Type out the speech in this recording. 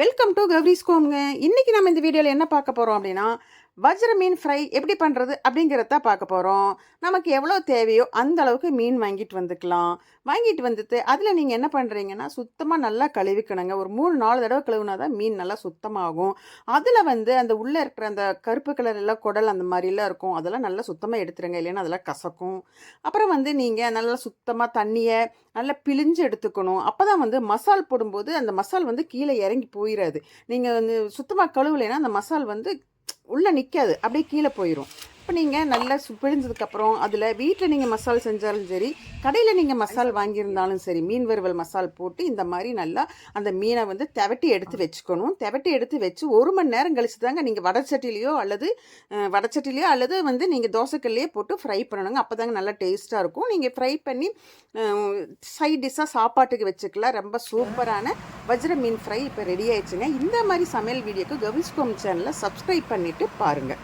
Welcome to Gowri's கோம்ங்க. இன்னைக்கு நம்ம இந்த வீடியோவில் என்ன பார்க்க போகிறோம் அப்படின்னா, வஜ்ர மீன் ஃப்ரை எப்படி பண்ணுறது அப்படிங்கிறத பார்க்க போகிறோம். நமக்கு எவ்வளோ தேவையோ அந்த அளவுக்கு மீன் வாங்கிட்டு வந்துக்கலாம். வாங்கிட்டு வந்துட்டு அதில் நீங்கள் என்ன பண்ணுறீங்கன்னா, சுத்தமாக நல்லா கழுவிக்கணுங்க. ஒரு 3-4 தடவை கழுவுனா தான் மீன் நல்லா சுத்தமாகும். அதில் அந்த உள்ளே இருக்கிற அந்த கருப்பு கலர் எல்லாம் குடல் அந்த மாதிரிலாம் இருக்கும். அதெல்லாம் நல்லா சுத்தமாக எடுத்துருங்க, இல்லைன்னா அதெல்லாம் கசக்கும். அப்புறம் நீங்கள் நல்லா சுத்தமாக தண்ணியை நல்லா பிழிஞ்சு எடுத்துக்கணும். அப்போ தான் மசால் போடும்போது அந்த மசால் கீழே இறங்கி போயிடாது. நீங்கள் சுத்தமாக கழுவலைன்னா அந்த மசால் உள்ளே நிற்காது, அப்படியே கீழே போயிடும். இப்போ நீங்கள் நல்லா பிழிஞ்சதுக்கப்புறம் அதில் வீட்டில் நீங்கள் மசால் செஞ்சாலும் சரி, கடையில் நீங்கள் மசால் வாங்கியிருந்தாலும் சரி, மீன் வறுவல் மசால் போட்டு இந்த மாதிரி நல்லா அந்த மீனை தெவட்டி எடுத்து வச்சுக்கணும். தெவட்டி எடுத்து வச்சு 1 மணி நேரம் கழிச்சு தாங்க நீங்கள் வடச்சட்டிலையோ அல்லது நீங்கள் தோசைக்கல்லையே போட்டு ஃப்ரை பண்ணணுங்க. அப்போ தாங்க நல்லா டேஸ்ட்டாக இருக்கும். நீங்கள் ஃப்ரை பண்ணி சைட் டிஷ்ஷாக சாப்பாட்டுக்கு வச்சுக்கலாம். ரொம்ப சூப்பரான வஜ்ர மீன் ஃப்ரை இப்போ ரெடி ஆயிடுச்சுங்க. இந்த மாதிரி சமையல் வீடியோக்கு கவிஸ்கோம் சேனலை சப்ஸ்கிரைப் பண்ணிவிட்டு பாருங்கள்.